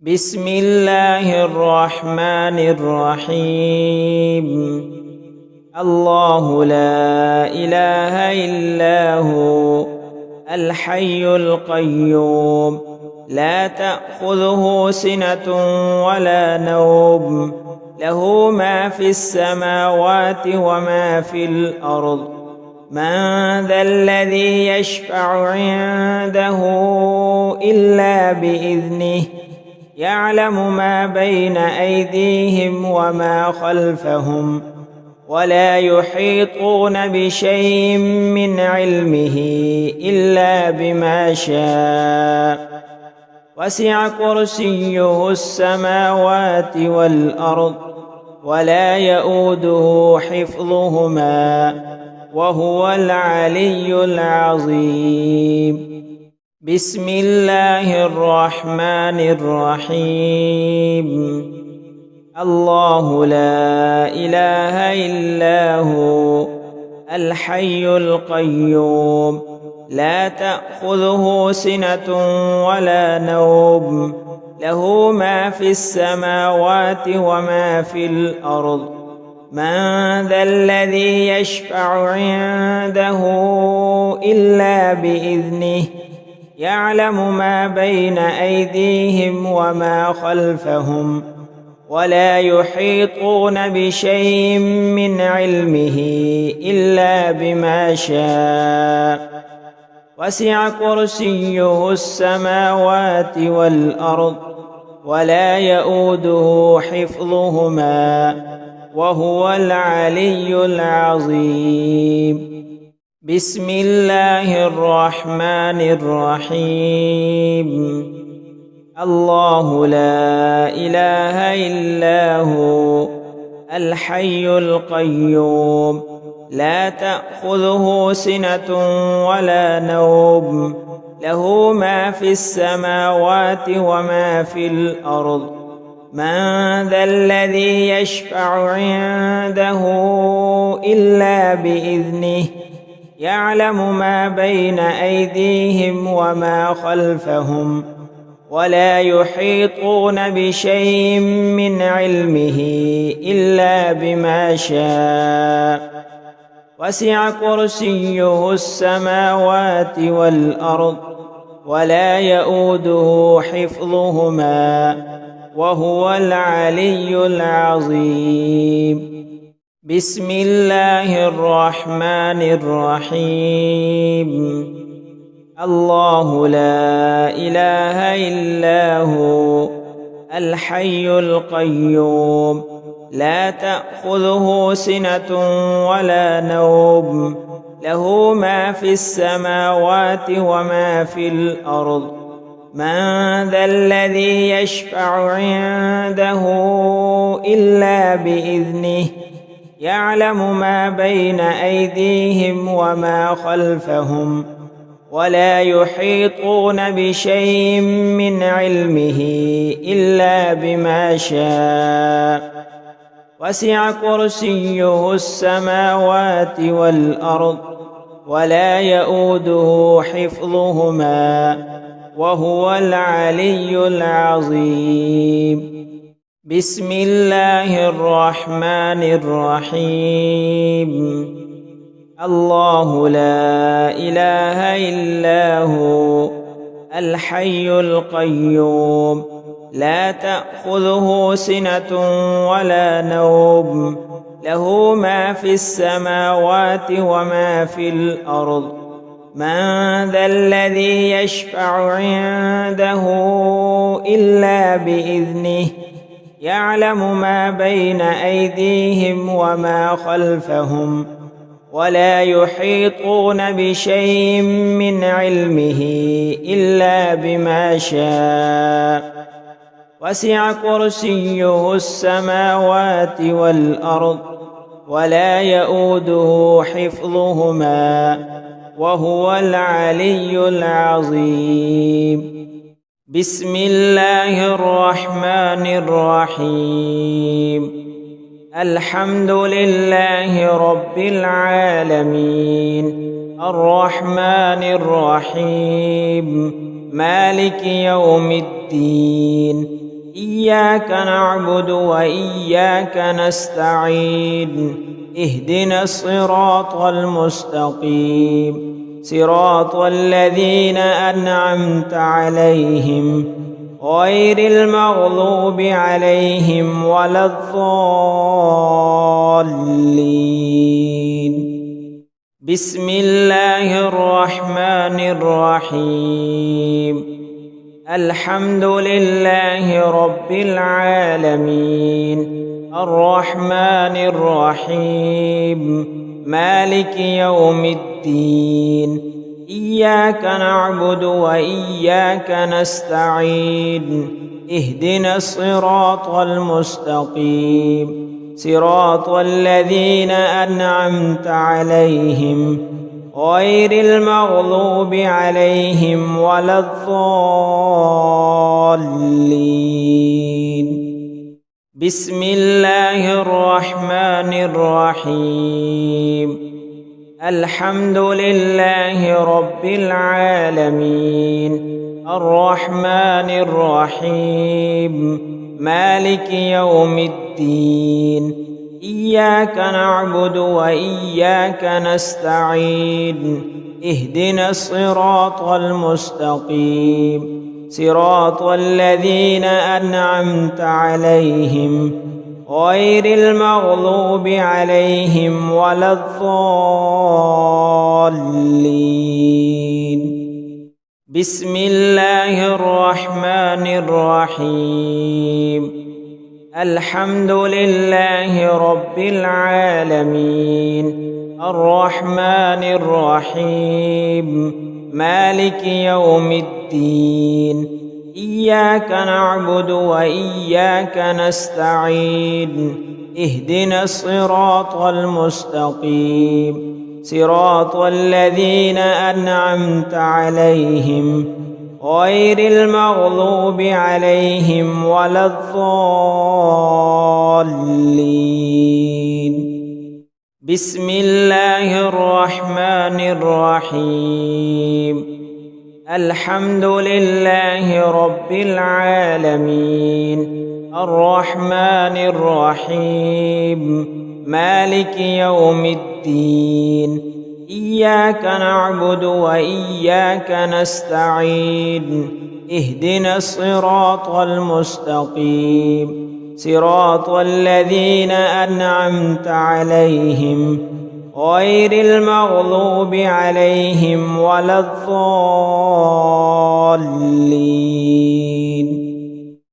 بسم الله الرحمن الرحيم. الله لا إله إلا هو الحي القيوم لا تأخذه سنة ولا نوم له ما في السماوات وما في الأرض. من ذا الذي يشفع عنده إلا بإذنه يعلم ما بين أيديهم وما خلفهم ولا يحيطون بشيء من علمه إلا بما شاء. وسع كرسيه السماوات والأرض ولا يؤوده حفظهما وهو العلي العظيم. بسم الله الرحمن الرحيم. الله لا إله إلا هو الحي القيوم لا تأخذه سنة ولا نوم له ما في السماوات وما في الأرض. من ذا الذي يشفع عنده إلا بإذنه يعلم ما بين أيديهم وما خلفهم ولا يحيطون بشيء من علمه إلا بما شاء. وسع كرسيه السماوات والأرض ولا يؤوده حفظهما وهو العلي العظيم. بسم الله الرحمن الرحيم. الله لا إله إلا هو الحي القيوم لا تأخذه سنة ولا نوم له ما في السماوات وما في الأرض. من ذا الذي يشفع عنده إلا بإذنه يعلم ما بين أيديهم وما خلفهم ولا يحيطون بشيء من علمه إلا بما شاء. وسع كرسيه السماوات والأرض ولا يؤوده حفظهما وهو العلي العظيم. بسم الله الرحمن الرحيم. الله لا إله إلا هو الحي القيوم لا تأخذه سنة ولا نوم له ما في السماوات وما في الأرض. من ذا الذي يشفع عنده إلا بإذنه يعلم ما بين أيديهم وما خلفهم ولا يحيطون بشيء من علمه إلا بما شاء. وسع كرسيه السماوات والأرض ولا يؤوده حفظهما وهو العلي العظيم. بسم الله الرحمن الرحيم. الله لا إله إلا هو الحي القيوم لا تأخذه سنة ولا نوم له ما في السماوات وما في الأرض. من ذا الذي يشفع عنده إلا بإذنه يعلم ما بين أيديهم وما خلفهم ولا يحيطون بشيء من علمه إلا بما شاء. وسع كرسيه السماوات والأرض ولا يؤوده حفظهما وهو العلي العظيم. بسم الله الرحمن الرحيم. الحمد لله رب العالمين الرحمن الرحيم مالك يوم الدين إياك نعبد وإياك نستعين اهدنا الصراط المستقيم صراط الذين أنعمت عليهم غير المغضوب عليهم ولا الضالين. بسم الله الرحمن الرحيم. الحمد لله رب العالمين الرحمن الرحيم مالك يوم الدين إياك نعبد وإياك نستعين اهدنا الصراط المستقيم صراط الذين أنعمت عليهم غير المغضوب عليهم ولا الضالين. بسم الله الرحمن الرحيم. الحمد لله رب العالمين الرحمن الرحيم مالك يوم الدين إياك نعبد وإياك نستعين اهدنا الصراط المستقيم صراط الذين أنعمت عليهم غير المغضوب عليهم ولا الضالين. بسم الله الرحمن الرحيم. الحمد لله رب العالمين الرحمن الرحيم مالك يوم الدين إياك نعبد وإياك نستعين اهدنا الصراط المستقيم صراط الذين أنعمت عليهم غير المغضوب عليهم ولا الضالين. بسم الله الرحمن الرحيم. الحمد لله رب العالمين الرحمن الرحيم مالك يوم الدين إياك نعبد وإياك نستعين اهدنا الصراط المستقيم صراط الذين أنعمت عليهم غير المغضوب عليهم ولا الضالين.